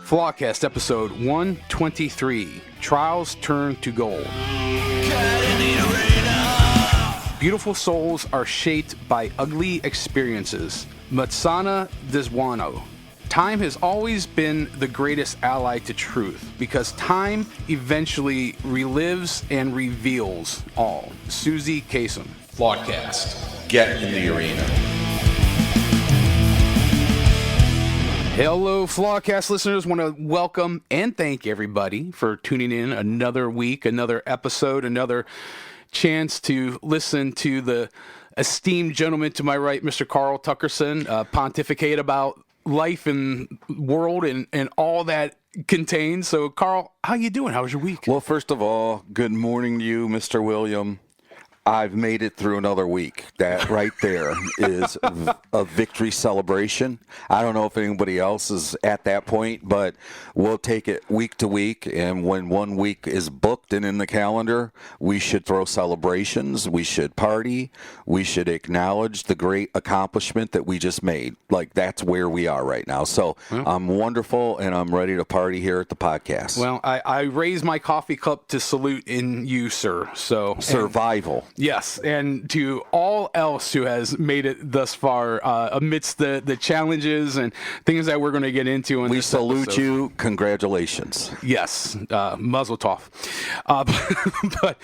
Flawedcast episode 123, Trials Turn to Gold. Beautiful souls are shaped by ugly experiences. Matsana Deswano. Time has always been the greatest ally to truth because time eventually relives and reveals all. Susie Kasem. Flawedcast. Get in the arena. Hello, Flawedcast listeners. Want to welcome and thank everybody for tuning in another week, another episode, another chance to listen to the esteemed gentleman to my right, Mr. Carl Tuckerson, pontificate about life and world and all that contains. So, Carl, how you doing? How was your week? Well, first of all, good morning to you, Mr. William. I've made it through another week. That right there is a victory celebration. I don't know if anybody else is at that point, but we'll take it week to week. And when one week is booked and in the calendar, we should throw celebrations. We should party. We should acknowledge the great accomplishment that we just made. Like, that's where we are right now. So I'm wonderful, and I'm ready to party here at the podcast. Well, I raise my coffee cup to salute in you, sir. So survival. Yes, and to all else who has made it thus far amidst the challenges and things that we're going to get into. We salute you. Congratulations. Yes, Mazel Tov. But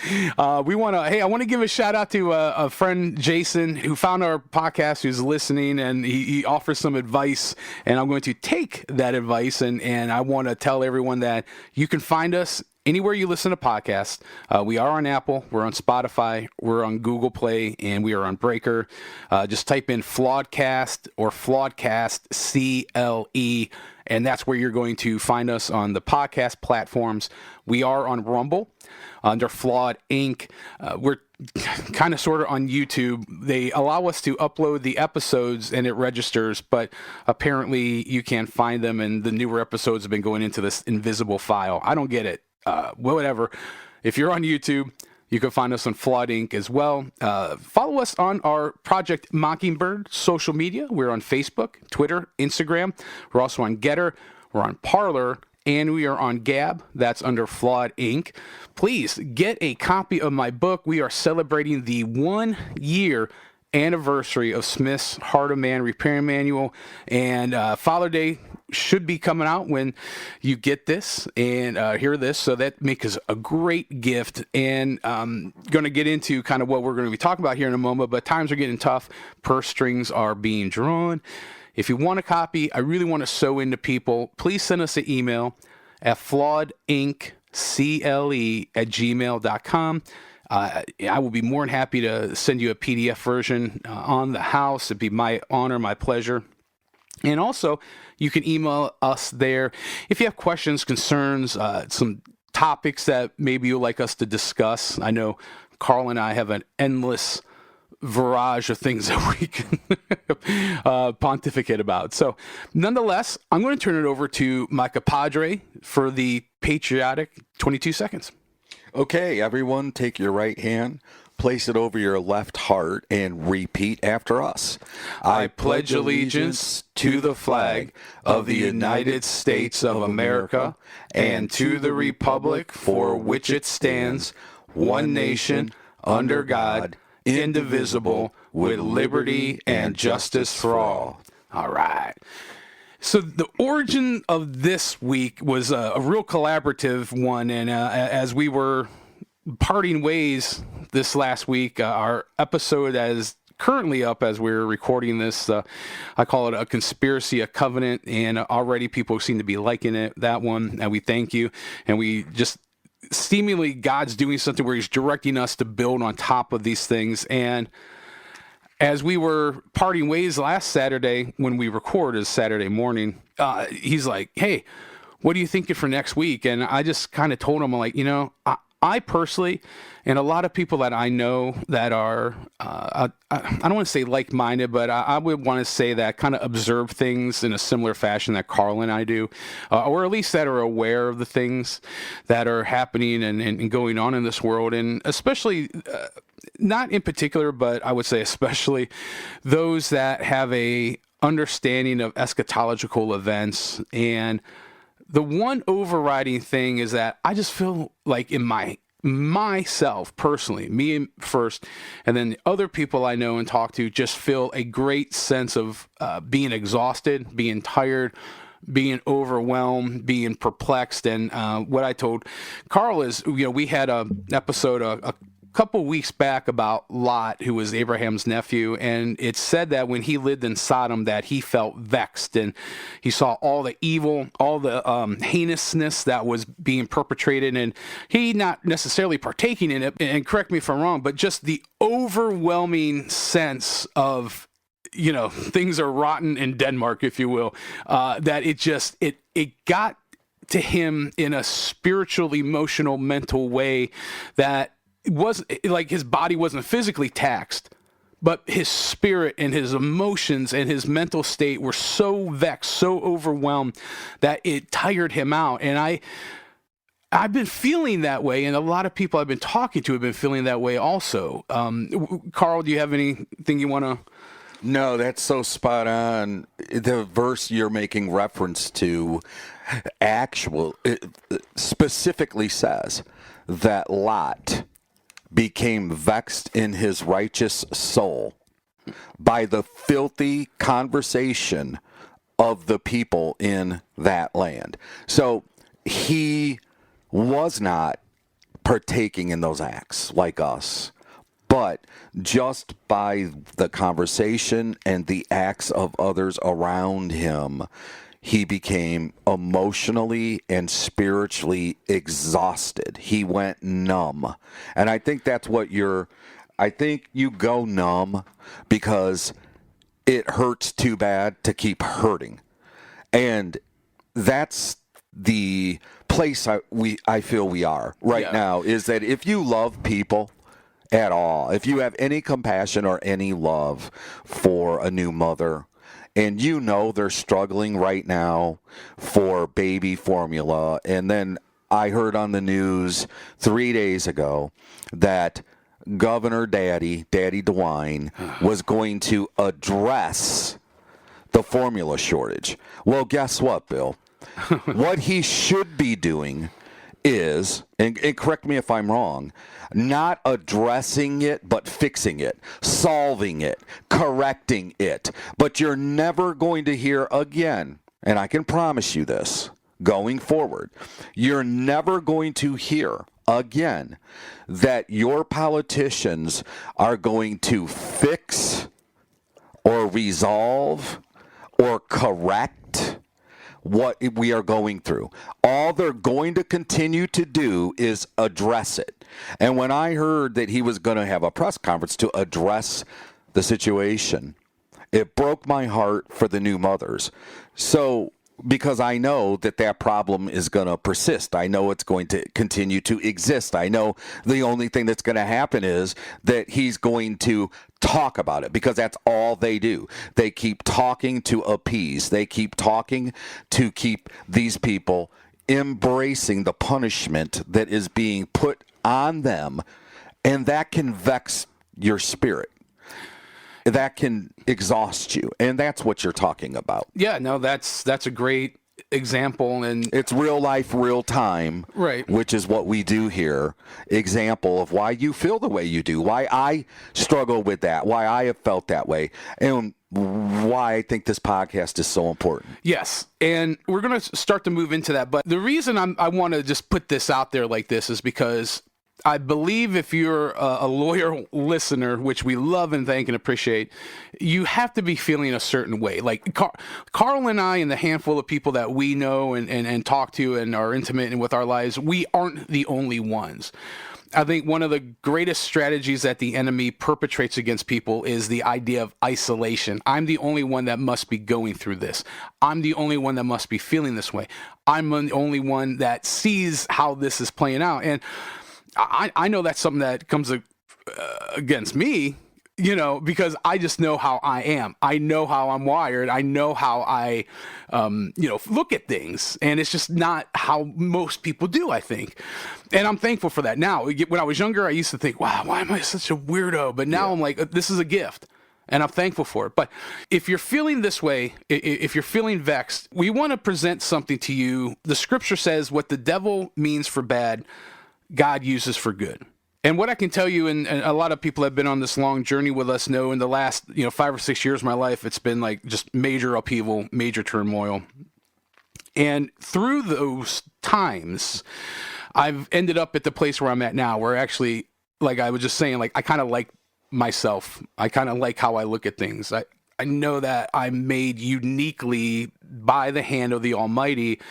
we want to. Hey, I want to give a shout out to a friend, Jason, who found our podcast, who's listening, and he offers some advice, and I'm going to take that advice, and I want to tell everyone that you can find us anywhere you listen to podcasts. We are on Apple, we're on Spotify, we're on Google Play, and we are on Breaker. Just type in Flawedcast or Flawedcast, CLE, and that's where you're going to find us on the podcast platforms. We are on Rumble under Flawed Inc. We're kind of sort of on YouTube. They allow us to upload the episodes and it registers, but apparently you can't find them, and the newer episodes have been going into this invisible file. I don't get it. Whatever. If you're on YouTube, you can find us on Flawed Inc. as well. Follow us on our Project Mockingbird social media. We're on Facebook, Twitter, Instagram. We're also on Getter. We're on Parler. And we are on Gab. That's under Flawed Inc. Please get a copy of my book. We are celebrating the 1-year anniversary of Smith's Heart of Man Repair Manual. And Father Day should be coming out when you get this and hear this, so that makes us a great gift. And going to get into kind of what we're going to be talking about here in a moment, but times are getting tough. Purse strings are being drawn. If you want a copy, I really want to sew into people, please send us an email at flawedinccle@gmail.com. I will be more than happy to send you a PDF version on the house. It'd be my honor, my pleasure. And also, you can email us there if you have questions, concerns, some topics that maybe you'd like us to discuss. I know Carl and I have an endless barrage of things that we can pontificate about. So, nonetheless, I'm going to turn it over to my compadre for the patriotic 22 seconds. Okay, everyone, take your right hand, place it over your left heart, and repeat after us. I pledge allegiance to the flag of the United States of America and to the republic for which it stands, one nation, under God, indivisible, with liberty and justice for all. All right. So the origin of this week was a real collaborative one, and as we were parting ways this last week, our episode is currently up as we're recording this. I call it a conspiracy, a covenant, and already people seem to be liking it, that one, and we thank you. And we just seemingly God's doing something where he's directing us to build on top of these things. And as we were parting ways last Saturday, when we record is Saturday morning, he's like, hey, what are you thinking for next week? And I just kind of told him, I'm like, I personally, and a lot of people that I know that are, I don't want to say like-minded, but I would want to say that kind of observe things in a similar fashion that Carl and I do, or at least that are aware of the things that are happening and going on in this world, and especially, not in particular, but I would say especially those that have a understanding of eschatological events. And the one overriding thing is that I just feel like in myself personally, me first, and then the other people I know and talk to just feel a great sense of being exhausted, being tired, being overwhelmed, being perplexed. And what I told Carl is, we had an episode a couple weeks back about Lot, who was Abraham's nephew, and it said that when he lived in Sodom that he felt vexed and he saw all the evil, all the heinousness that was being perpetrated, and he not necessarily partaking in it, and correct me if I'm wrong, but just the overwhelming sense of things are rotten in Denmark, if you will, that it got to him in a spiritual, emotional, mental way that was like his body wasn't physically taxed, but his spirit and his emotions and his mental state were so vexed, so overwhelmed that it tired him out. And I've been feeling that way, and a lot of people I've been talking to have been feeling that way also. Carl, do you have anything you want to? No, that's so spot on. The verse you're making reference to it specifically says that Lot became vexed in his righteous soul by the filthy conversation of the people in that land. So he was not partaking in those acts like us, but just by the conversation and the acts of others around him, he became emotionally and spiritually exhausted. He went numb. And I think that's what I think you go numb because it hurts too bad to keep hurting. And that's the place I feel we are right now, is that if you love people at all, if you have any compassion or any love for a new mother, and they're struggling right now for baby formula. And then I heard on the news 3 days ago that Governor Daddy DeWine, was going to address the formula shortage. Well, guess what, Bill? What he should be doing is, and correct me if I'm wrong, not addressing it, but fixing it, solving it, correcting it. But you're never going to hear again, and I can promise you this, going forward, you're never going to hear again that your politicians are going to fix or resolve or correct what we are going through. All they're going to continue to do is address it. And when I heard that he was going to have a press conference to address the situation, it broke my heart for the new mothers. So, because I know that problem is going to persist. I know it's going to continue to exist. I know the only thing that's going to happen is that he's going to talk about it, because that's all they do. They keep talking to appease. They keep talking to keep these people embracing the punishment that is being put on them, and that can vex your spirit. That can exhaust you, and that's what you're talking about. Yeah, no, that's a great example, and it's real life, real time, right? Which is what we do here. Example of why you feel the way you do, why I struggle with that, why I have felt that way, and why I think this podcast is so important. Yes, and we're going to start to move into that. But the reason I want to just put this out there like this is because I believe if you're a loyal listener, which we love and thank and appreciate, you have to be feeling a certain way. Like Carl and I and the handful of people that we know and talk to and are intimate with our lives, we aren't the only ones. I think one of the greatest strategies that the enemy perpetrates against people is the idea of isolation. I'm the only one that must be going through this. I'm the only one that must be feeling this way. I'm the only one that sees how this is playing out. And I know that's something that comes against me, because I just know how I am. I know how I'm wired. I know how I, look at things. And it's just not how most people do, I think. And I'm thankful for that. Now, when I was younger, I used to think, wow, why am I such a weirdo? But now I'm like, this is a gift. and I'm thankful for it. But if you're feeling this way, if you're feeling vexed, we want to present something to you. The scripture says what the devil means for bad, God uses for good. And what I can tell you, and a lot of people have been on this long journey with us know, in the last 5 or 6 years of my life, it's been like just major upheaval, major turmoil. And through those times, I've ended up at the place where I'm at now, where actually, like I was just saying, like I kind of like myself. I kind of like how I look at things. I know that I'm made uniquely by the hand of the Almighty,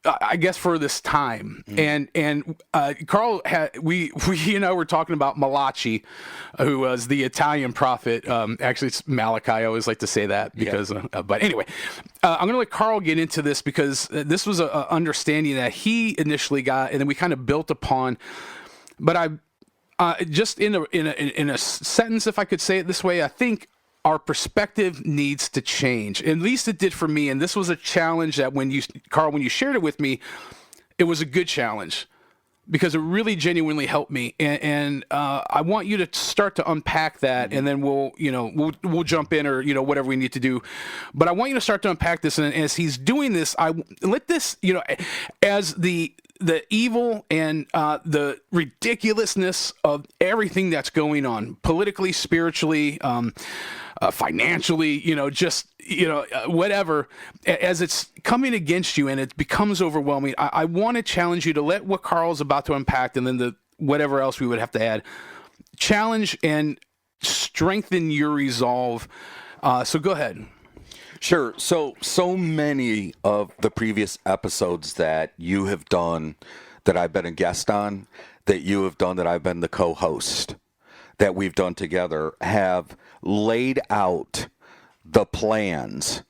I guess, for this time. And Carl we and I were talking about Malachi, who was the Italian prophet. Actually, it's Malachi. I always like to say that because, but anyway, I'm going to let Carl get into this because this was a understanding that he initially got, and then we kind of built upon. But just in a sentence, if I could say it this way, I think our perspective needs to change. At least it did for me. And this was a challenge that Carl, when you shared it with me, it was a good challenge because it really genuinely helped me. And I want you to start to unpack that, and then we'll jump in or, whatever we need to do. But I want you to start to unpack this. And as he's doing this, I let this, as the evil and the ridiculousness of everything that's going on politically, spiritually, financially, whatever, as it's coming against you and it becomes overwhelming. I want to challenge you to let what Carl's about to unpack, and then whatever else we would have to add, challenge and strengthen your resolve. So go ahead. Sure. So many of the previous episodes that you have done, that I've been a guest on, that you have done, that I've been the co-host, that we've done together, have laid out the plans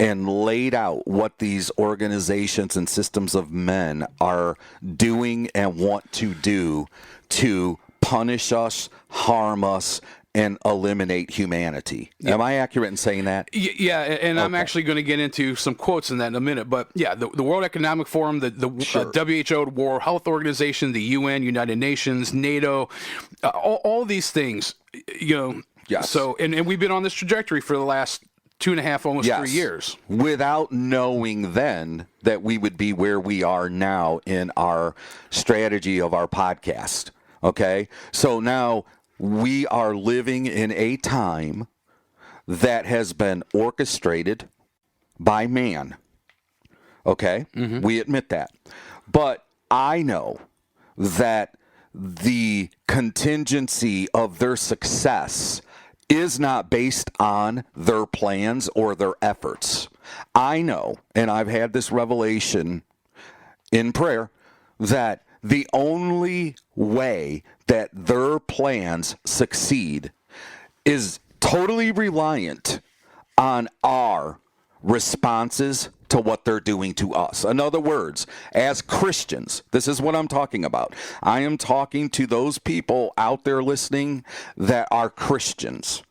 and laid out what these organizations and systems of men are doing and want to do to punish us, harm us, and eliminate humanity. Am I accurate in saying that? Yeah, and I'm actually going to get into some quotes in that in a minute. But yeah, the World Economic Forum, the WHO, World Health Organization, the UN, United Nations, NATO, all these things, Yes. So, and we've been on this trajectory for the last 2.5, almost 3 years. Without knowing then that we would be where we are now in our strategy of our podcast. Okay? So now we are living in a time that has been orchestrated by man. Okay? Mm-hmm. We admit that. But I know that the contingency of their success is not based on their plans or their efforts. I know, and I've had this revelation in prayer, that the only way that their plans succeed is totally reliant on our responses to what they're doing to us. In other words, as Christians, this is what I'm talking about. I am talking to those people out there listening that are Christians.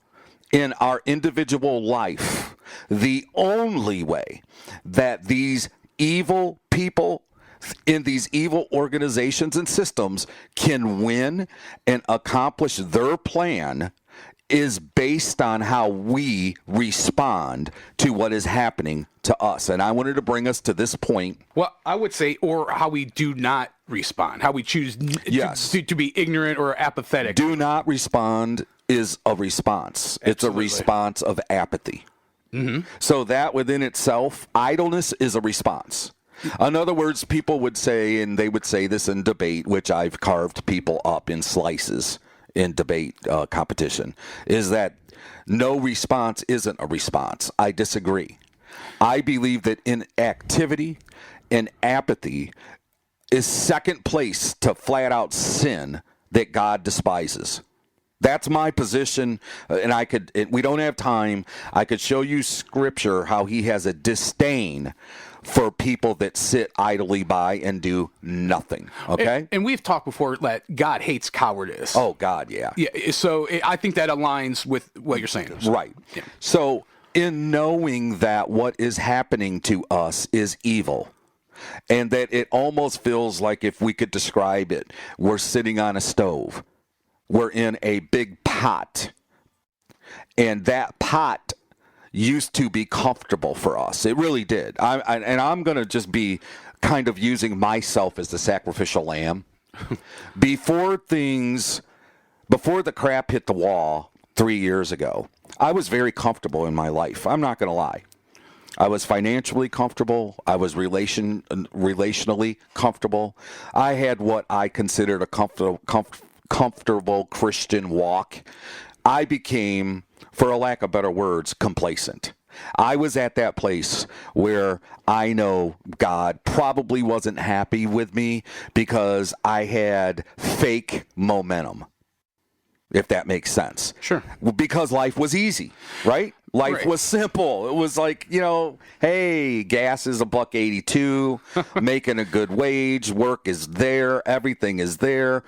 In our individual life, the only way that these evil people in these evil organizations and systems can win and accomplish their plan is based on how we respond to what is happening to us. And I wanted to bring us to this point. Well, I would say, or how we do not respond, how we choose to be ignorant or apathetic. Do not respond is a response. Absolutely. It's a response of apathy. Mm-hmm. So that within itself, idleness is a response. In other words, people would say, and they would say this in debate, which I've carved people up in slices in debate competition, is that no response isn't a response. I disagree. I believe that inactivity and apathy is second place to flat out sin that God despises. That's my position, and we don't have time. I could show you scripture how he has a disdain for people that sit idly by and do nothing. Okay? And we've talked before that God hates cowardice. Oh, God, yeah. Yeah. So I think that aligns with what you're saying. Right. Yeah. So in knowing that what is happening to us is evil, and that it almost feels like, if we could describe it, we're sitting on a stove. We're in a big pot, And that pot used to be comfortable for us. It really did. And I'm going to just be kind of using myself as the sacrificial lamb. Before the crap hit the wall 3 years ago, I was very comfortable in my life. I'm not going to lie. I was financially comfortable. I was relationally comfortable. I had what I considered a comfortable Christian walk. I became, for a lack of better words, complacent. I was at that place where I know God probably wasn't happy with me because I had fake momentum, if that makes sense. Sure. Because life was easy, right? Life Right. was simple. It was like, hey, gas is $1.82, making a good wage, work is there, everything is there,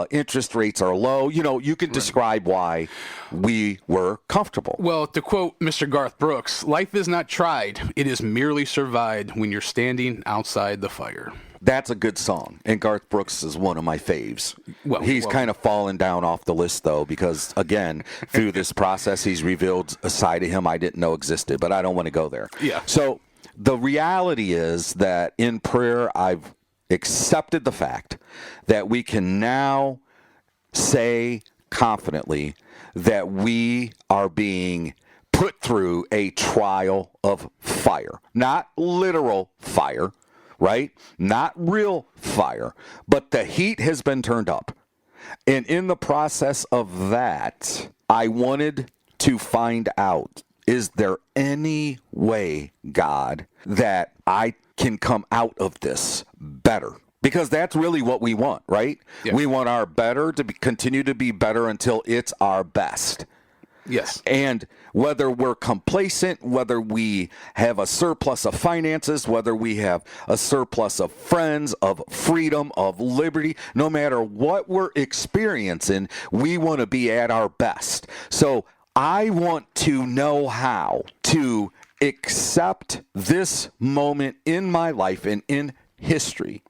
interest rates are low. You can describe why we were comfortable. Well, to quote Mr. Garth Brooks, life is not tried, it is merely survived when you're standing outside the fire. That's a good song, and Garth Brooks is one of my faves. He's kind of fallen down off the list, though, because, again, through this process, he's revealed a side of him I didn't know existed, but I don't want to go there. Yeah. So the reality is that in prayer, I've accepted the fact that we can now say confidently that we are being put through a trial of fire. Not literal fire, right? Not real fire, but the heat has been turned up. And in the process of that, I wanted to find out, is there any way, God, that I can come out of this better? Because that's really what we want, right? Yeah. We want our better to continue to be better until it's our best. Yes. And whether we're complacent, whether we have a surplus of finances, whether we have a surplus of friends, of freedom, of liberty, no matter what we're experiencing, we want to be at our best. So I want to know how to accept this moment in my life and in history.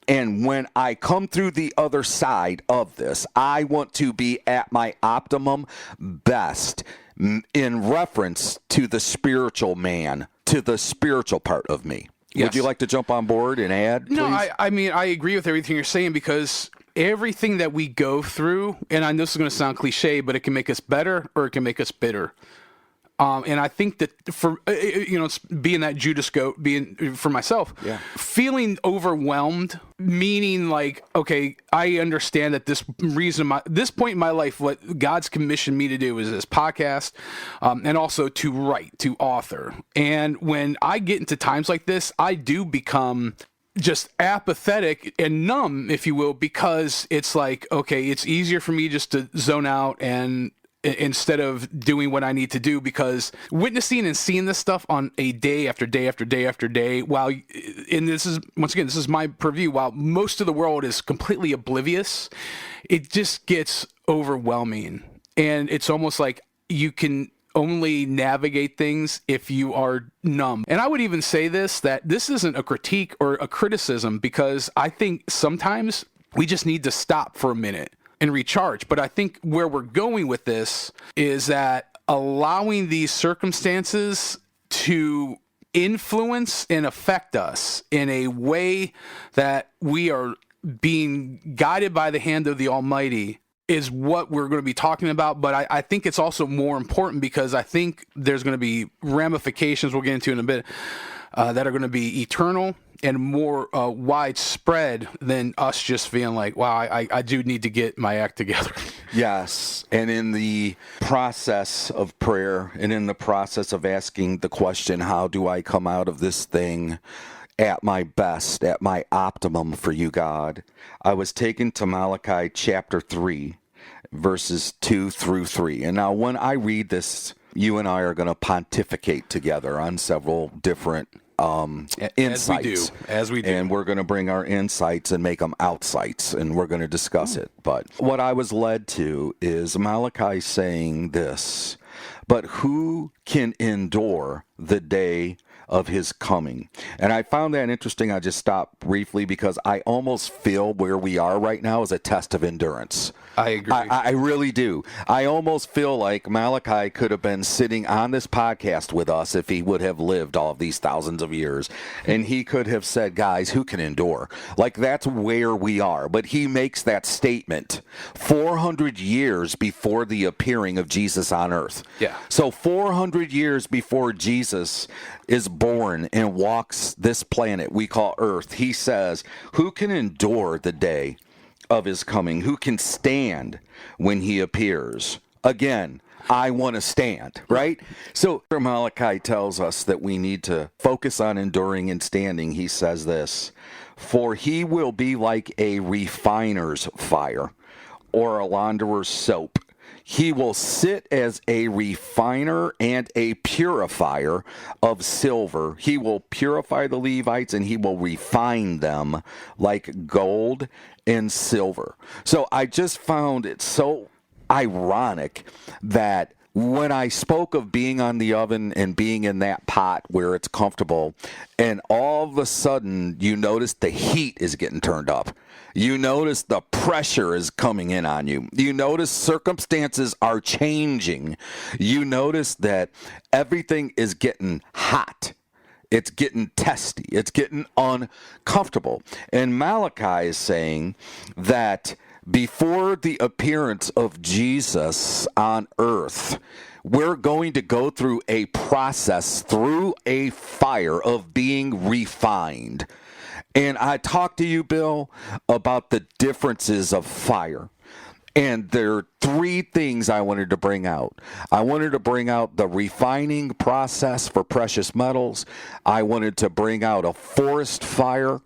And when I come through the other side of this, I want to be at my optimum best in reference to the spiritual man, to the spiritual part of me. Yes. Would you like to jump on board and add, please? No, I mean, I agree with everything you're saying because everything that we go through, and I know this is going to sound cliche, but it can make us better or it can make us bitter. And I think that for, it's being that Judas goat, being for myself, feeling overwhelmed, meaning like, okay, I understand that this point in my life, what God's commissioned me to do is this podcast, and also to write, to author. And when I get into times like this, I do become just apathetic and numb, if you will, because it's like, okay, it's easier for me just to zone out and instead of doing what I need to do, because witnessing and seeing this stuff on a day after day after day after day, and this is my purview, while most of the world is completely oblivious, it just gets overwhelming. And it's almost like you can only navigate things if you are numb. And I would even say that this isn't a critique or a criticism, because I think sometimes we just need to stop for a minute and recharge. But I think where we're going with this is that allowing these circumstances to influence and affect us in a way that we are being guided by the hand of the Almighty is what we're going to be talking about. But I think it's also more important, because I think there's going to be ramifications we'll get into in a bit that are going to be eternal and more widespread than us just feeling like, wow, I do need to get my act together. Yes. And in the process of prayer and in the process of asking the question, how do I come out of this thing at my best, at my optimum for you, God, I was taken to Malachi chapter 3, verses 2 through 3. And now when I read this, you and I are going to pontificate together on several different insights. As we do. And we're going to bring our insights and make them outsights, and we're going to discuss it. But what I was led to is Malachi saying this: but who can endure the day of his coming. And I found that interesting. I just stopped briefly because I almost feel where we are right now is a test of endurance. I agree. I really do. I almost feel like Malachi could have been sitting on this podcast with us if he would have lived all of these thousands of years. And he could have said, guys, who can endure? Like, that's where we are. But he makes that statement 400 years before the appearing of Jesus on earth. Yeah. So 400 years before Jesus is born and walks this planet we call Earth, he says, who can endure the day of his coming? Who can stand when he appears? Again, I want to stand, right? So Malachi tells us that we need to focus on enduring and standing. He says this, for he will be like a refiner's fire or a launderer's soap. He will sit as a refiner and a purifier of silver. He will purify the Levites and he will refine them like gold and silver. So I just found it so ironic that when I spoke of being on the oven and being in that pot where it's comfortable, and all of a sudden you notice the heat is getting turned up. You notice the pressure is coming in on you. You notice circumstances are changing. You notice that everything is getting hot. It's getting testy. It's getting uncomfortable. And Malachi is saying that before the appearance of Jesus on earth, we're going to go through a process, through a fire of being refined. And I talked to you, Bill, about the differences of fire. And there are three things I wanted to bring out. I wanted to bring out the refining process for precious metals. I wanted to bring out a forest fire.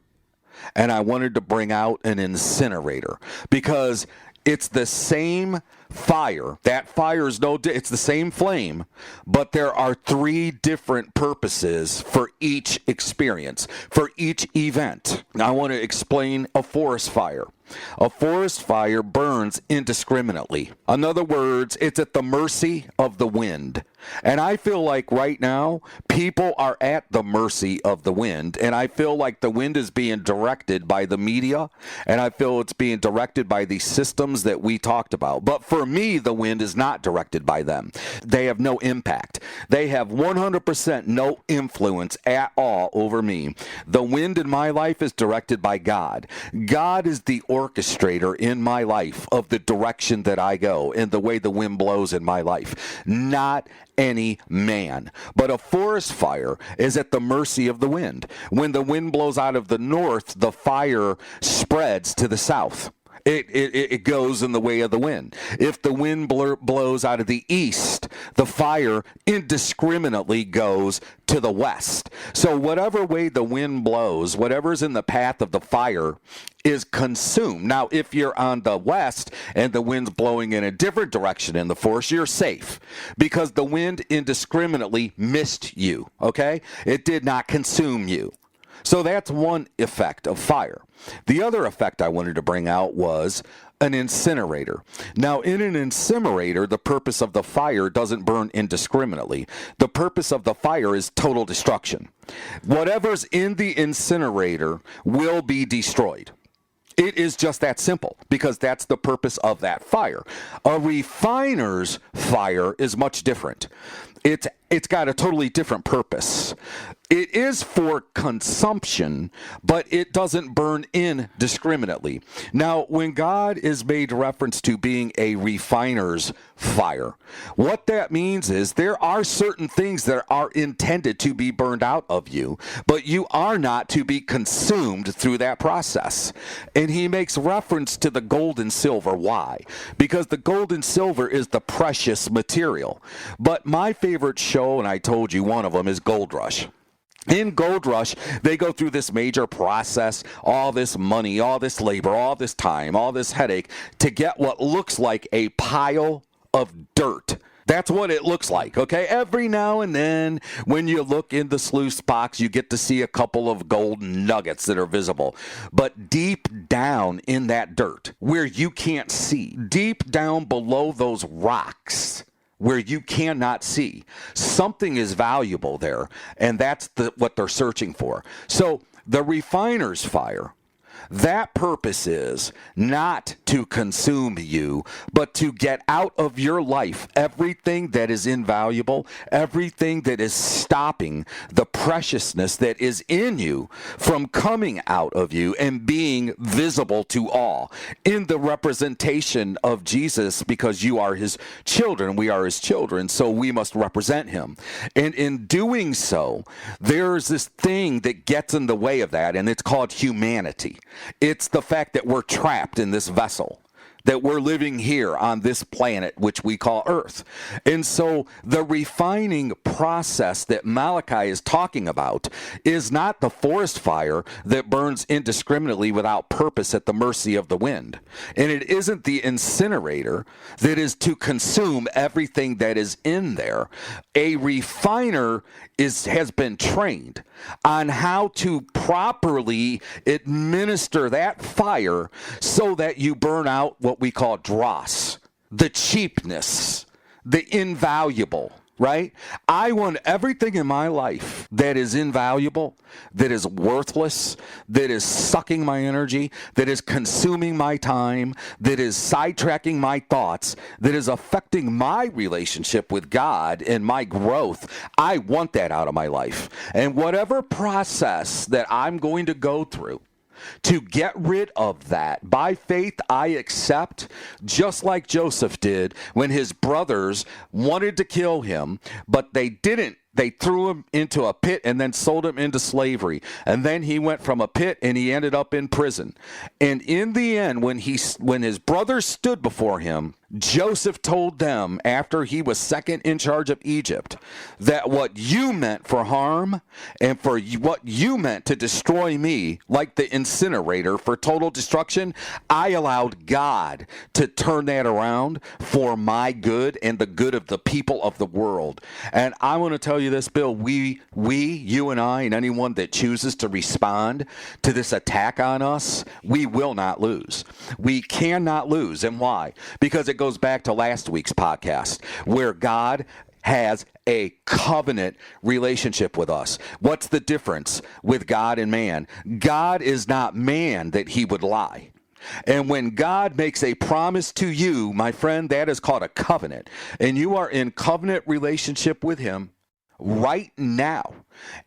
And I wanted to bring out an incinerator, because it's the same fire. That fire is it's the same flame, but there are three different purposes for each experience, for each event. Now, I want to explain a forest fire. A forest fire burns indiscriminately. In other words, it's at the mercy of the wind. And I feel like right now, people are at the mercy of the wind. And I feel like the wind is being directed by the media. And I feel it's being directed by the systems that we talked about. But for me, the wind is not directed by them. They have no impact. They have 100% no influence at all over me. The wind in my life is directed by God. God is the orchestrator in my life of the direction that I go and the way the wind blows in my life. Not any man. But a forest fire is at the mercy of the wind. When the wind blows out of the north, the fire spreads to the south. It goes in the way of the wind. If the wind blows out of the east, the fire indiscriminately goes to the west. So whatever way the wind blows, whatever's in the path of the fire is consumed. Now, if you're on the west and the wind's blowing in a different direction in the forest, you're safe because the wind indiscriminately missed you, okay? It did not consume you. So that's one effect of fire. The other effect I wanted to bring out was an incinerator. Now, in an incinerator, the purpose of the fire doesn't burn indiscriminately. The purpose of the fire is total destruction. Whatever's in the incinerator will be destroyed. It is just that simple, because that's the purpose of that fire. A refiner's fire is much different. It's got a totally different purpose. It is for consumption, but it doesn't burn indiscriminately. Now, when God is made reference to being a refiner's fire, what that means is there are certain things that are intended to be burned out of you, but you are not to be consumed through that process. And he makes reference to the gold and silver. Why? Because the gold and silver is the precious material. But my favorite show, and I told you one of them, is Gold Rush. In Gold Rush, they go through this major process, all this money, all this labor, all this time, all this headache to get what looks like a pile of dirt. That's what it looks like, okay? Every now and then, when you look in the sluice box, you get to see a couple of gold nuggets that are visible. But deep down in that dirt, where you can't see, deep down below those rocks, where you cannot see. Something is valuable there, and that's what they're searching for. So the refiner's fire, that purpose is not to consume you, but to get out of your life everything that is invaluable, everything that is stopping the preciousness that is in you from coming out of you and being visible to all in the representation of Jesus, because you are his children. We are his children, so we must represent him. And in doing so, there's this thing that gets in the way of that, and it's called humanity. It's the fact that we're trapped in this vessel, that we're living here on this planet, which we call Earth. And so the refining process that Malachi is talking about is not the forest fire that burns indiscriminately without purpose at the mercy of the wind. And it isn't the incinerator that is to consume everything that is in there. A refiner has been trained on how to properly administer that fire so that you burn out what we call dross, the cheapness, the invaluable, right? I want everything in my life that is invaluable, that is worthless, that is sucking my energy, that is consuming my time, that is sidetracking my thoughts, that is affecting my relationship with God and my growth. I want that out of my life. And whatever process that I'm going to go through to get rid of that, by faith I accept, just like Joseph did when his brothers wanted to kill him, but they didn't. They threw him into a pit and then sold him into slavery. And then he went from a pit and he ended up in prison. And in the end, when his brothers stood before him, Joseph told them, after he was second in charge of Egypt, that what you meant for harm and for what you meant to destroy me, like the incinerator for total destruction, I allowed God to turn that around for my good and the good of the people of the world. And I want to tell you this, Bill, you and I, and anyone that chooses to respond to this attack on us, we will not lose. We cannot lose. And why? Because it goes back to last week's podcast, where God has a covenant relationship with us. What's the difference with God and man? God is not man that he would lie. And when God makes a promise to you, my friend, that is called a covenant. And you are in covenant relationship with him right now.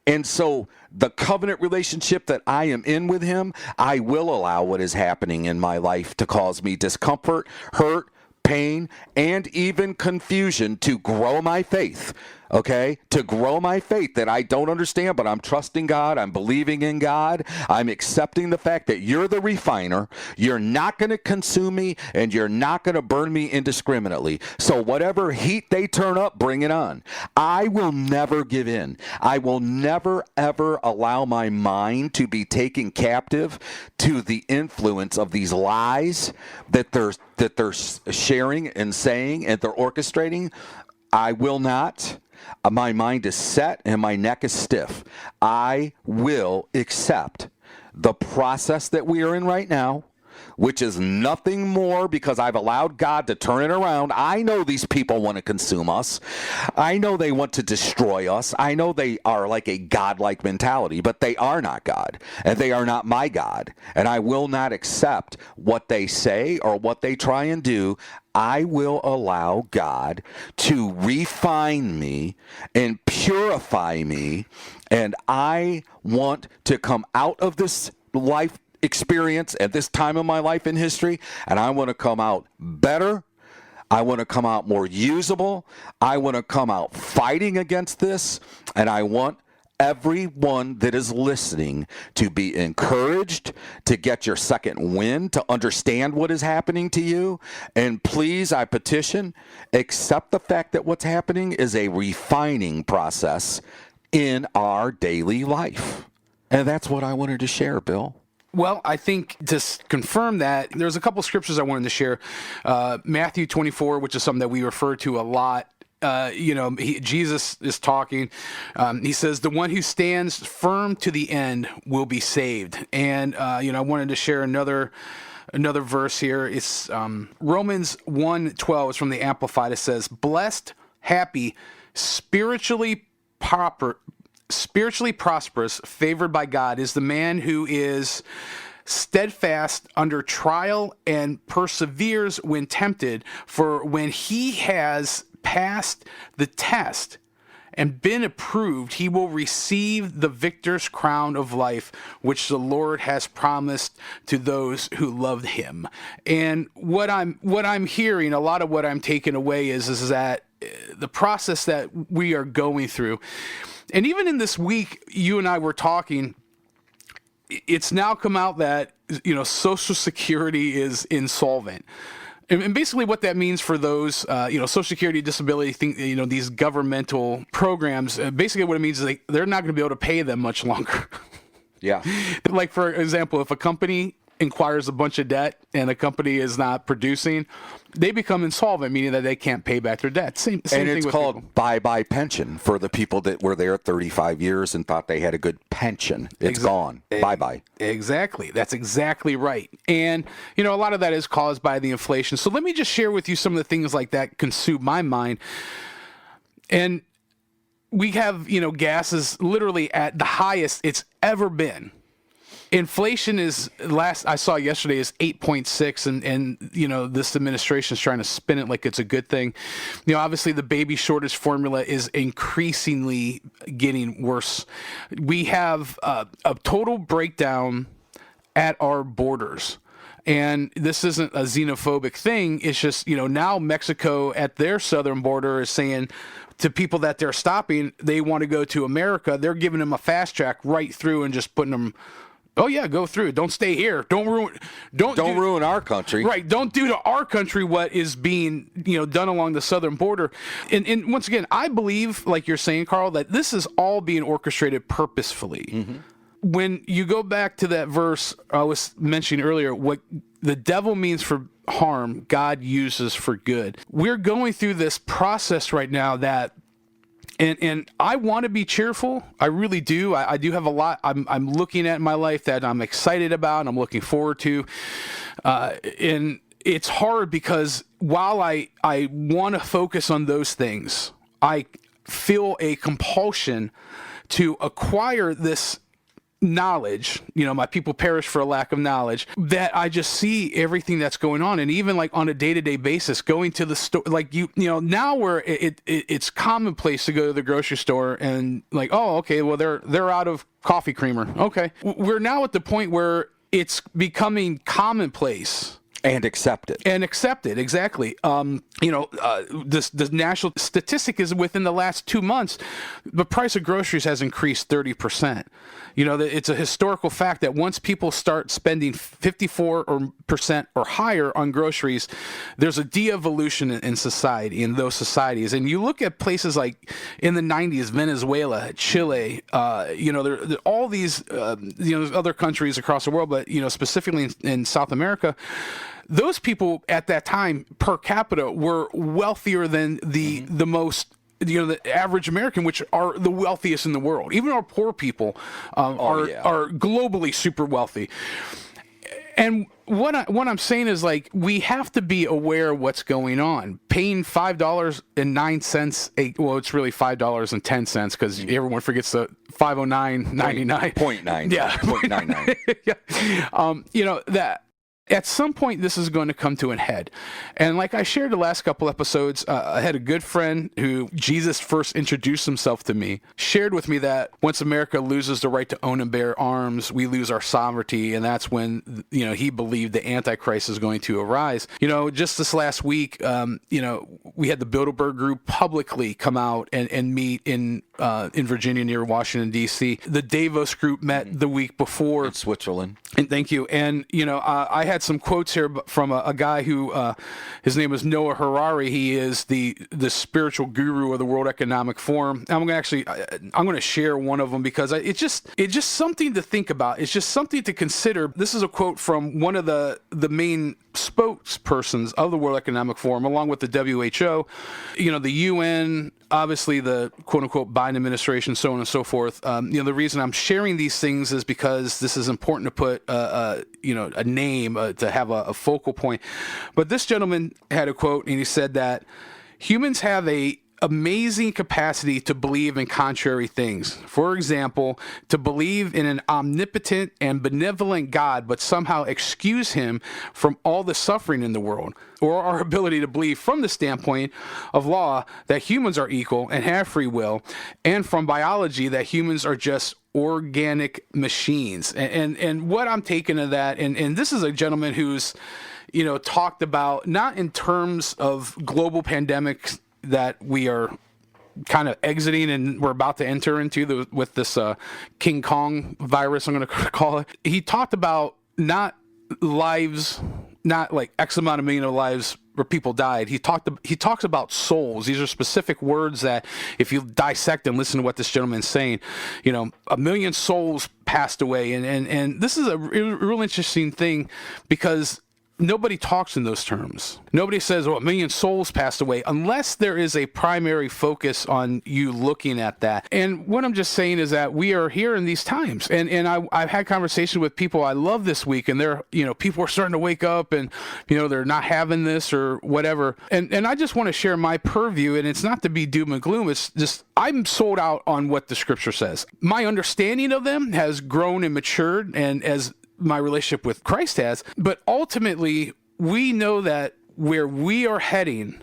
And so the covenant relationship that I am in with him, I will allow what is happening in my life to cause me discomfort, hurt, pain, and even confusion to grow my faith. Okay, to grow my faith that I don't understand, but I'm trusting God. I'm believing in God. I'm accepting the fact that you're the refiner. You're not going to consume me, and you're not going to burn me indiscriminately. So whatever heat they turn up, bring it on. I will never give in. I will never, ever allow my mind to be taken captive to the influence of these lies that they're sharing and saying and they're orchestrating. I will not. My mind is set and my neck is stiff. I will accept the process that we are in right now, which is nothing more because I've allowed God to turn it around. I know these people want to consume us. I know they want to destroy us. I know they are like a godlike mentality, but they are not God, and they are not my God. And I will not accept what they say or what they try and do. I will allow God to refine me and purify me, and I want to come out of this life experience at this time of my life in history, and I want to come out better. I want to come out more usable. I want to come out fighting against this, and I want everyone that is listening to be encouraged, to get your second wind, to understand what is happening to you. And please, I petition, accept the fact that what's happening is a refining process in our daily life. And that's what I wanted to share, Bill. Well, I think to confirm that, there's a couple scriptures I wanted to share. Matthew 24, which is something that we refer to a lot. Jesus is talking. He says, the one who stands firm to the end will be saved. And, I wanted to share another verse here. It's Romans 1:12. It's from the Amplified. It says, blessed happy, spiritually prosperous, favored by God, is the man who is steadfast under trial and perseveres when tempted. For when he has passed the test and been approved, he will receive the victor's crown of life, which the Lord has promised to those who love him. And what I'm hearing, a lot of what I'm taking away is that the process that we are going through, and even in this week, you and I were talking, it's now come out that, Social Security is insolvent. And basically what that means for those, Social Security, disability, these governmental programs, basically what it means is they're not going to be able to pay them much longer. Yeah. Like, for example, if a company acquires a bunch of debt and the company is not producing, they become insolvent, meaning that they can't pay back their debt. Same and thing it's with called people. bye-bye pension for the people that were there 35 years and thought they had a good pension. It's gone. Bye-bye. Exactly. That's exactly right. And, a lot of that is caused by the inflation. So let me just share with you some of the things like that consume my mind. And we have, gas is literally at the highest it's ever been. Inflation is, last I saw yesterday, is 8.6, and this administration is trying to spin it like it's a good thing. Obviously the baby shortage formula is increasingly getting worse. We have a total breakdown at our borders. And this isn't a xenophobic thing. It's just, now Mexico at their southern border is saying to people that they're stopping, they want to go to America. They're giving them a fast track right through and just putting them, oh yeah, go through. Don't stay here. Don't ruin our country. Right. Don't do to our country what is being, done along the southern border. And once again, I believe, like you're saying, Carl, that this is all being orchestrated purposefully. Mm-hmm. When you go back to that verse I was mentioning earlier, what the devil means for harm, God uses for good. We're going through this process right now that, and I want to be cheerful. I really do. I do have a lot I'm looking at in my life that I'm excited about and I'm looking forward to. And it's hard because while I want to focus on those things, I feel a compulsion to acquire this knowledge. My people perish for a lack of knowledge, that I just see everything that's going on. And even like on a day-to-day basis, going to the store, like now where it's commonplace to go to the grocery store and like, oh, okay, well they're out of coffee creamer. Okay. We're now at the point where it's becoming commonplace. And accepted. Exactly. The national statistic is within the last 2 months, the price of groceries has increased 30%. It's a historical fact that once people start spending 54% or higher on groceries, there's a de-evolution in society, in those societies. And you look at places like in the 90s, Venezuela, Chile, there all these, there's other countries across the world, but, specifically in South America, those people at that time per capita were wealthier than the most, the average American, which are the wealthiest in the world. Even our poor people are globally super wealthy. And what I'm saying is, like, we have to be aware of what's going on. Paying $5.09 well, it's really $5.10 because everyone forgets the $5.09.99. 0.9. Yeah, 0.99. Yeah. That. At some point, this is going to come to a head. And like I shared the last couple episodes, I had a good friend who Jesus first introduced himself to me, shared with me that once America loses the right to own and bear arms, we lose our sovereignty. And that's when, he believed the Antichrist is going to arise. Just this last week, we had the Bilderberg Group publicly come out and meet in Virginia near Washington, D.C. The Davos Group met the week before. In Switzerland. And thank you. And, I had some quotes here from a guy who, his name is Noah Harari. He is the spiritual guru of the World Economic Forum. I'm going to share one of them because it's just something to think about. It's just something to consider. This is a quote from one of the main spokespersons of the World Economic Forum, along with the WHO, the UN, obviously the quote unquote Biden administration, so on and so forth. The reason I'm sharing these things is because this is important to put, a name, to have a focal point. But this gentleman had a quote, and he said that humans have a amazing capacity to believe in contrary things. For example, to believe in an omnipotent and benevolent God, but somehow excuse him from all the suffering in the world. Or our ability to believe from the standpoint of law that humans are equal and have free will, and from biology that humans are just organic machines. And what I'm taking of that, and this is a gentleman who's, talked about, not in terms of global pandemics that we are kind of exiting and we're about to enter into with this King Kong virus, I'm going to call it. He talked about not lives, not like X amount of million of lives where people died. He talks about souls. These are specific words that if you dissect and listen to what this gentleman's saying, 1 million souls passed away. And this is a real interesting thing because nobody talks in those terms. Nobody says, 1 million souls passed away, unless there is a primary focus on you looking at that. And what I'm just saying is that we are here in these times. And I've had conversations with people I love this week, and they're, people are starting to wake up and, they're not having this or whatever. And I just want to share my purview, and it's not to be doom and gloom. It's just, I'm sold out on what the scripture says. My understanding of them has grown and matured, and as my relationship with Christ has, but ultimately we know that where we are heading,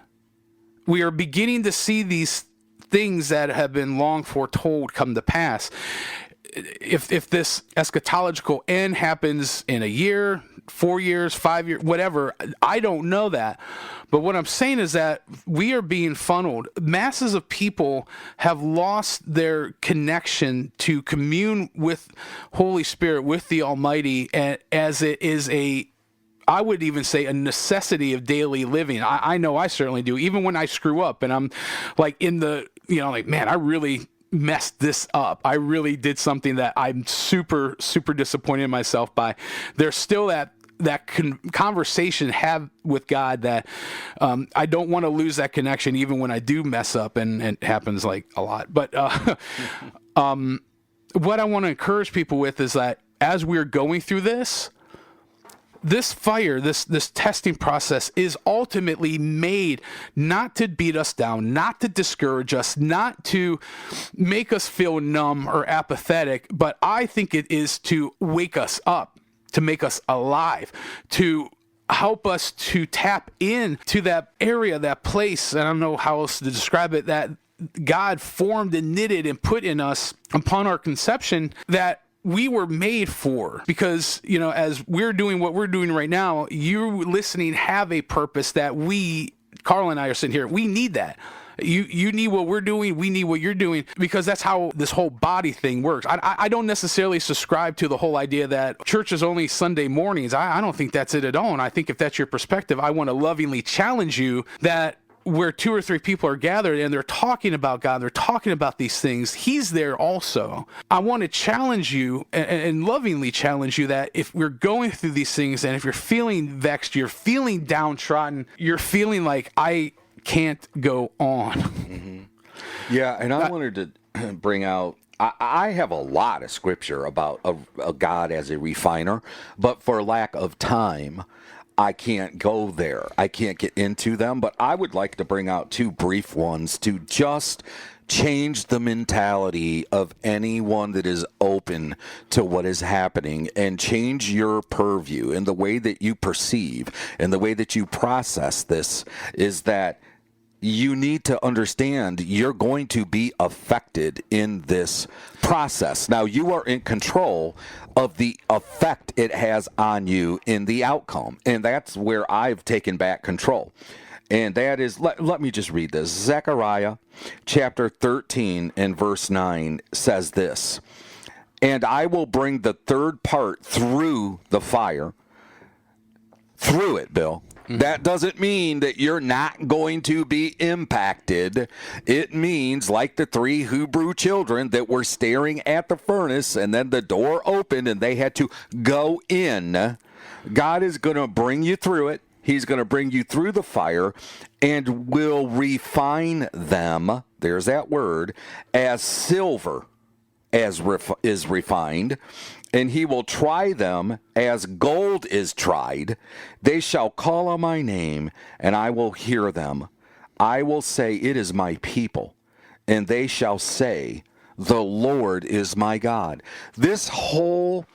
we are beginning to see these things that have been long foretold come to pass. If this eschatological end happens in a year, 4 years, 5 years, whatever, I don't know that. But what I'm saying is that we are being funneled. Masses of people have lost their connection to commune with Holy Spirit, with the Almighty, as it is I would even say a necessity of daily living. I know I certainly do. Even when I screw up and I'm like man, I really messed this up. I really did something that I'm super, super disappointed in myself by. There's still that conversation have with God that I don't want to lose that connection even when I do mess up, and it happens like a lot. But what I want to encourage people with is that as we're going through this fire, this testing process is ultimately made not to beat us down, not to discourage us, not to make us feel numb or apathetic, but I think it is to wake us up, to make us alive, to help us to tap into that area, that place, I don't know how else to describe it, that God formed and knitted and put in us upon our conception, that we were made for. Because, as we're doing what we're doing right now, you listening have a purpose that Carl and I are sitting here, we need that. You need what we're doing, we need what you're doing, because that's how this whole body thing works. I don't necessarily subscribe to the whole idea that church is only Sunday mornings. I don't think that's it at all. And I think if that's your perspective, I want to lovingly challenge you that where 2 or 3 people are gathered and they're talking about God, they're talking about these things, He's there also. I want to challenge you and lovingly challenge you that if we're going through these things, and if you're feeling vexed, you're feeling downtrodden, you're feeling like I can't go on. Mm-hmm. Yeah, and I wanted to bring out, I have a lot of scripture about a God as a refiner, but for lack of time, I can't go there. I can't get into them, but I would like to bring out 2 brief ones to just change the mentality of anyone that is open to what is happening, and change your purview and the way that you perceive and the way that you process this. Is that you need to understand you're going to be affected in this process. Now, you are in control of the effect it has on you in the outcome. And that's where I've taken back control. And that is, let me just read this. Zechariah chapter 13 and verse 9 says this: "And I will bring the third part through the fire." Through it, Bill. That doesn't mean that you're not going to be impacted. It means, like the 3 Hebrew children that were staring at the furnace and then the door opened and they had to go in, God is going to bring you through it. He's going to bring you through the fire and will refine them, there's that word, as silver is refined. And he will try them as gold is tried. They shall call on my name, and I will hear them. I will say, it is my people, and they shall say, the Lord is my God. This whole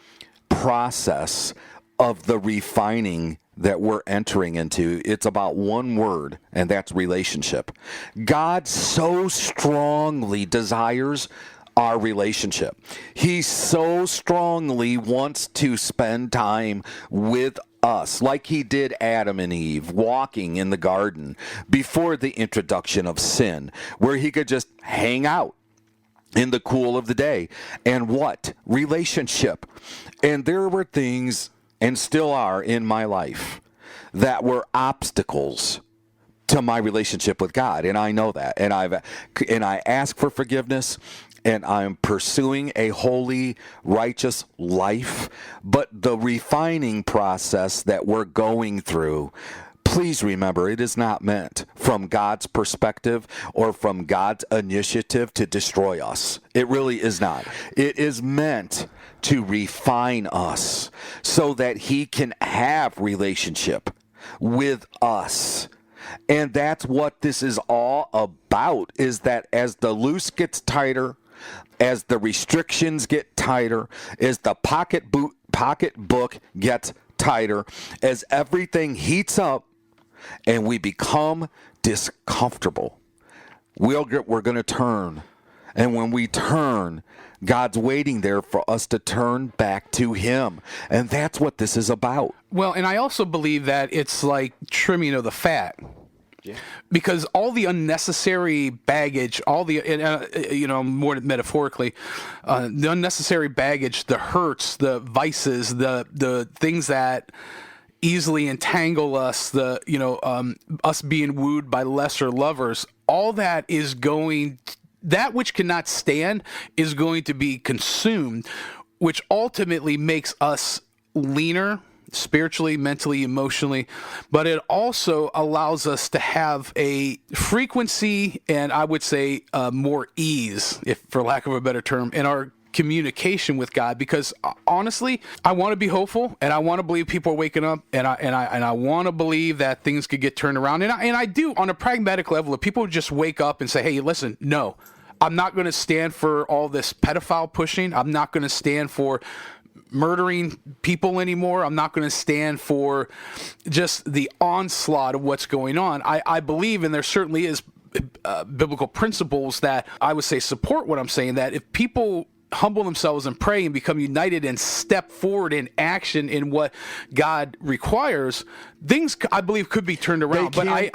process of the refining that we're entering into, it's about one word, and that's relationship. God so strongly desires our relationship. He so strongly wants to spend time with us, like he did Adam and Eve walking in the garden before the introduction of sin, where he could just hang out in the cool of the day. And what? Relationship. And there were things, and still are in my life, that were obstacles to my relationship with God. And I know that. And I ask for forgiveness, and I'm pursuing a holy, righteous life. But the refining process that we're going through, please remember, it is not meant from God's perspective or from God's initiative to destroy us. It really is not. It is meant to refine us so that he can have relationship with us. And that's what this is all about, is that as the loose gets tighter, as the restrictions get tighter, as the pocketbook gets tighter, as everything heats up and we become discomfortable, we're going to turn. And when we turn, God's waiting there for us to turn back to him. And that's what this is about. Well, and I also believe that it's like trimming of the fat. Yeah. Because all the unnecessary baggage, all the, more metaphorically, the unnecessary baggage, the hurts, the vices, the things that easily entangle us, us being wooed by lesser lovers, all that is that which cannot stand is going to be consumed, which ultimately makes us leaner, spiritually, mentally, emotionally, but it also allows us to have a frequency and I would say more ease, if for lack of a better term, in our communication with God. Because honestly, I want to be hopeful, and I want to believe people are waking up, and I want to believe that things could get turned around, and I do on a pragmatic level. If people just wake up and say, "Hey, listen, no, I'm not going to stand for all this pedophile pushing. I'm not going to stand for murdering people anymore. I'm not going to stand for just the onslaught of what's going on." I believe, and there certainly is biblical principles that I would say support what I'm saying, that if people humble themselves and pray and become united and step forward in action in what God requires, things I believe could be turned around. But I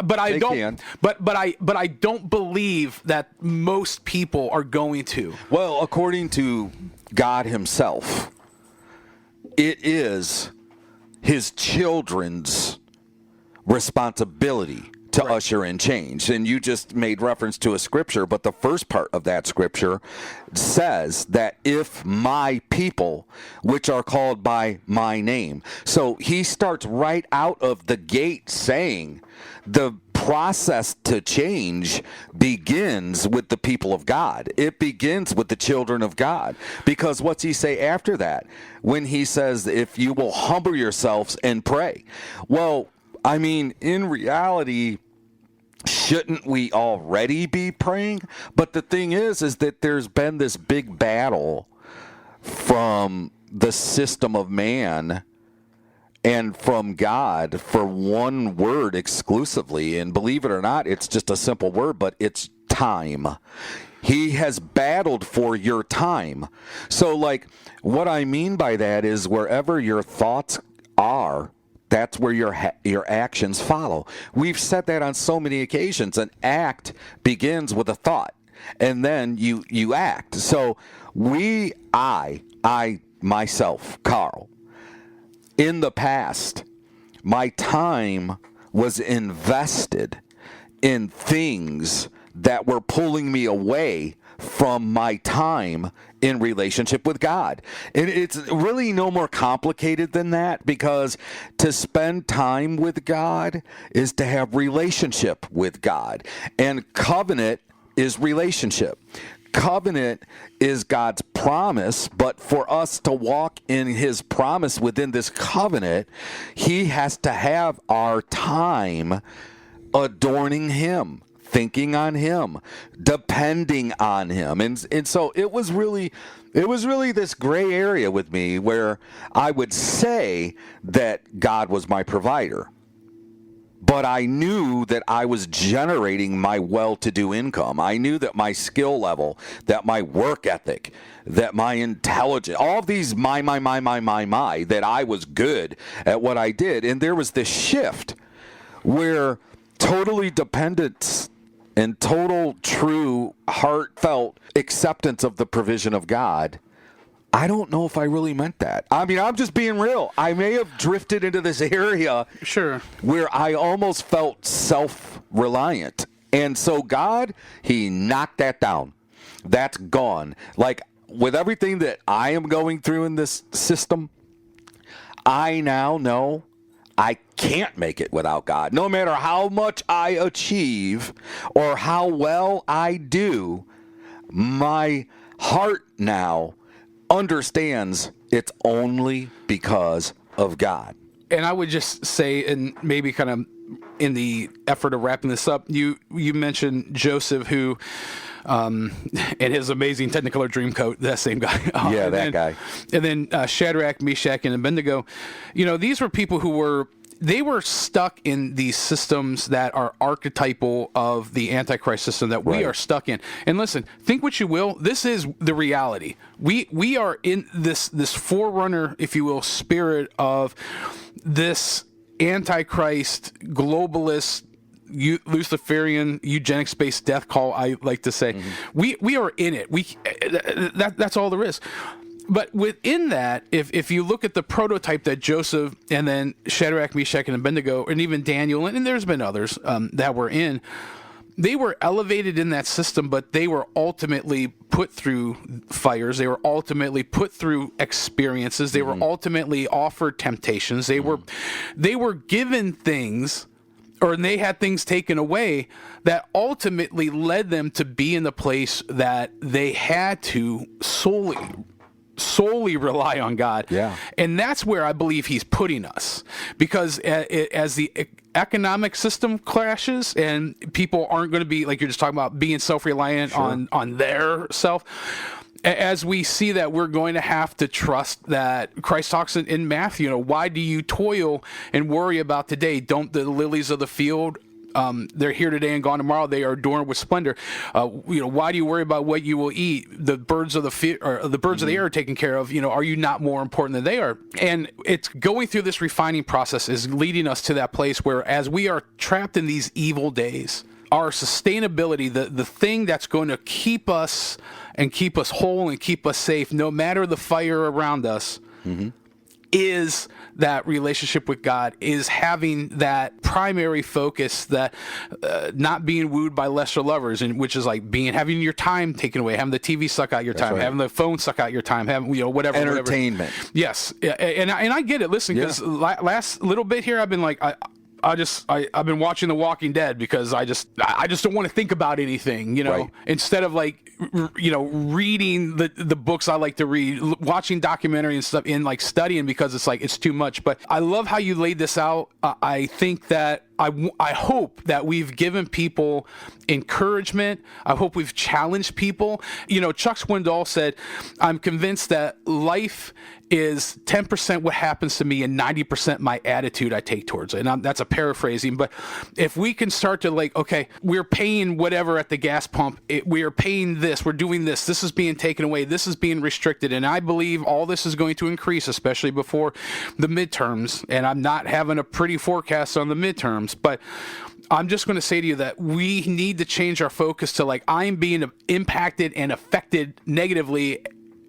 don't believe that most people are going to. Well, according to God himself, it is his children's responsibility to usher in change. And you just made reference to a scripture, but the first part of that scripture says that if my people, which are called by my name. So he starts right out of the gate saying the process to change begins with the people of God. It begins with the children of God. Because what's he say after that? When he says, if you will humble yourselves and pray. Well, I mean, in reality, shouldn't we already be praying? But the thing is that there's been this big battle from the system of man and from God for one word exclusively. And believe it or not, it's just a simple word, but it's time. He has battled for your time. So, like, what I mean by that is wherever your thoughts are, that's where your actions follow. We've said that on so many occasions. An act begins with a thought, and then you act. So I myself, Carl, in the past, my time was invested in things that were pulling me away from my time in relationship with God. And it's really no more complicated than that, because to spend time with God is to have relationship with God. And covenant is relationship. Covenant is God's promise, but for us to walk in his promise within this covenant, he has to have our time adorning him, thinking on him, depending on him. And so it was really this gray area with me where I would say that God was my provider. But I knew that I was generating my well-to-do income. I knew that my skill level, that my work ethic, that my intelligence, all of these that I was good at what I did. And there was this shift where totally dependence and total, true, heartfelt acceptance of the provision of God, I don't know if I really meant that. I mean, I'm just being real. I may have drifted into this area where I almost felt self-reliant. And so God, he knocked that down. That's gone. Like, with everything that I am going through in this system, I now know I can't make it without God. No matter how much I achieve or how well I do, my heart now understands it's only because of God. And I would just say, and maybe kind of in the effort of wrapping this up, you mentioned Joseph, who and his amazing Technicolor Dreamcoat, that same guy. Yeah, that guy. And then Shadrach, Meshach, and Abednego. You know, these were people who were stuck in these systems that are archetypal of the Antichrist system that we are stuck in. And listen, think what you will. This is the reality. We are in this forerunner, if you will, spirit of this Antichrist globalist Luciferian eugenics-based death call, I like to say. Mm-hmm. We are in it. That's all there is. But within that, if you look at the prototype that Joseph and then Shadrach, Meshach, and Abednego, and even Daniel, and there's been others that were in, they were elevated in that system, but they were ultimately put through fires. They were ultimately put through experiences. They were ultimately offered temptations. They were given things, or they had things taken away that ultimately led them to be in the place that they had to solely rely on God. Yeah. And that's where I believe he's putting us, because as the economic system crashes and people aren't going to be, like you're just talking about, being self-reliant on their self, as we see that, we're going to have to trust that Christ talks in Matthew, you know, why do you toil and worry about today? Don't the lilies of the field, they're here today and gone tomorrow. They are adorned with splendor. Why do you worry about what you will eat? The birds of the of the air are taken care of. You know, are you not more important than they are? And it's going through this refining process is leading us to that place where, as we are trapped in these evil days, our sustainability, the thing that's going to keep us and keep us whole and keep us safe, no matter the fire around us, is that relationship with God, is having that primary focus, that not being wooed by lesser lovers, and which is like having your time taken away, having the TV suck out your time, having the phone suck out your time, having whatever entertainment. Yes, and I get it. Listen, because last little bit here, I've been like I've been watching The Walking Dead because I just don't want to think about anything, instead of reading the books I like to read, watching documentary and stuff, and like studying, because it's too much. But I love how you laid this out. I think that I hope that we've given people encouragement. I hope we've challenged people. Chuck Swindoll said, I'm convinced that life is 10% what happens to me and 90% my attitude I take towards it. And that's a paraphrasing, but if we can start to okay, we're paying whatever at the gas pump, we are paying this, we're doing this is being taken away, this is being restricted, and I believe all this is going to increase, especially before the midterms, and I'm not having a pretty forecast on the midterms, but I'm just going to say to you that we need to change our focus to I'm being impacted and affected negatively.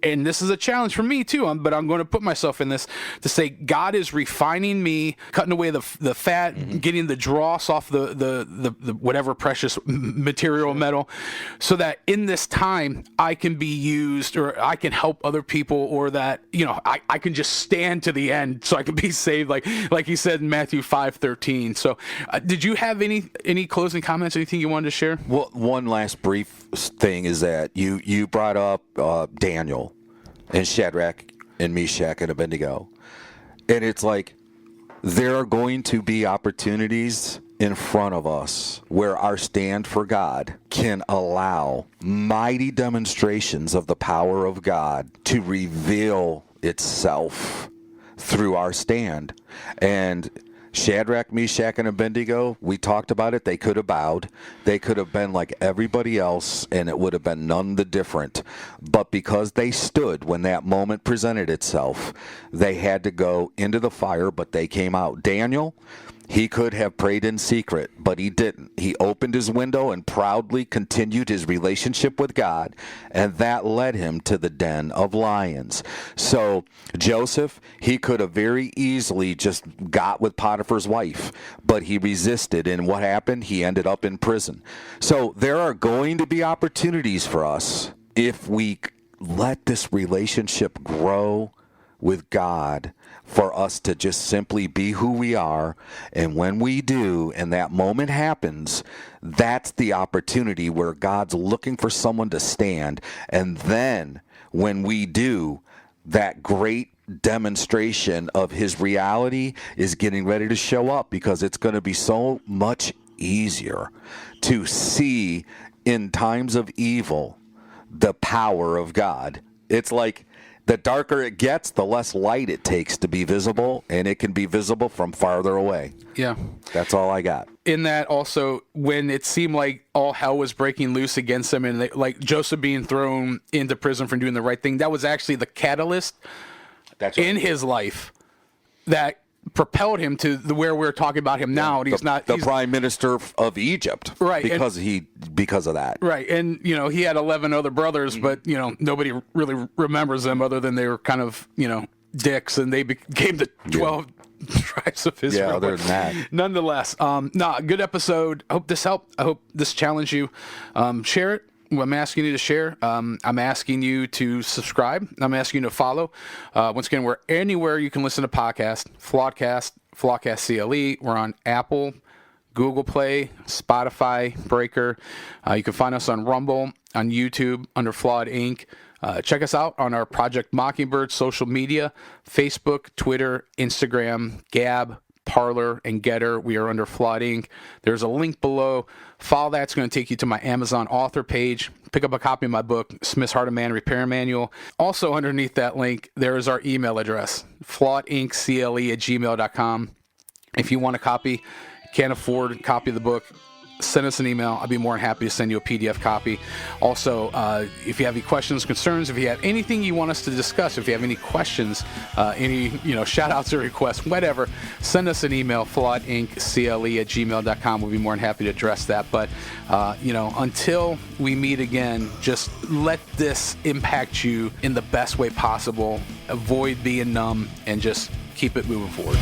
And this is a challenge for me too, but I'm going to put myself in this to say God is refining me, cutting away the fat, getting the dross off the whatever precious material metal, so that in this time I can be used, or I can help other people, or that I can just stand to the end so I can be saved, like he said in Matthew 5:13. So did you have any closing comments, anything you wanted to share? Well, one last brief thing is that you brought up Daniel and Shadrach and Meshach and Abednego. And it's there are going to be opportunities in front of us where our stand for God can allow mighty demonstrations of the power of God to reveal itself through our stand. And Shadrach, Meshach, and Abednego, we talked about it. They could have bowed. They could have been like everybody else, and it would have been none the different. But because they stood when that moment presented itself, they had to go into the fire, but they came out. Daniel, he could have prayed in secret, but he didn't. He opened his window and proudly continued his relationship with God, and that led him to the den of lions. So Joseph, he could have very easily just got with Potiphar's wife, but he resisted, and what happened? He ended up in prison. So there are going to be opportunities for us if we let this relationship grow with God, for us to just simply be who we are. And when we do, and that moment happens, that's the opportunity where God's looking for someone to stand. And then when we do, that great demonstration of his reality is getting ready to show up, because it's going to be so much easier to see in times of evil the power of God. It's like, the darker it gets, the less light it takes to be visible, and it can be visible from farther away. Yeah. That's all I got. In that also, when it seemed like all hell was breaking loose against him, and like Joseph being thrown into prison for doing the right thing, that was actually the catalyst in his life that propelled him to where we're talking about him now. And he's not the prime minister of Egypt, right? Because of that, right? And he had 11 other brothers, but nobody really remembers them other than they were kind of dicks, and they became the 12 tribes of Israel. Yeah, other than that, nonetheless, good episode. I hope this helped. I hope this challenged you. Share it. I'm asking you to share. I'm asking you to subscribe. I'm asking you to follow. Once again, we're anywhere you can listen to podcasts. Flawedcast CLE. We're on Apple, Google Play, Spotify, Breaker. You can find us on Rumble, on YouTube, under Flawed Inc. Check us out on our Project Mockingbird social media, Facebook, Twitter, Instagram, Gab, Parler, and Getter. We are under Flawed Inc. There's a link below. Follow that. It's going to take you to my Amazon author page. Pick up a copy of my book, Smith's Heart of Man Repair Manual. Also underneath that link, there is our email address, flawedinccle@gmail.com. If you want a copy, can't afford a copy of the book, send us an email. I'll be more than happy to send you a PDF copy. Also, if you have any questions, concerns, if you have anything you want us to discuss, if you have any questions, any shout outs or requests, whatever, send us an email, flawedinccle@gmail.com. We'll be more than happy to address that. But until we meet again, just let this impact you in the best way possible. Avoid being numb and just keep it moving forward.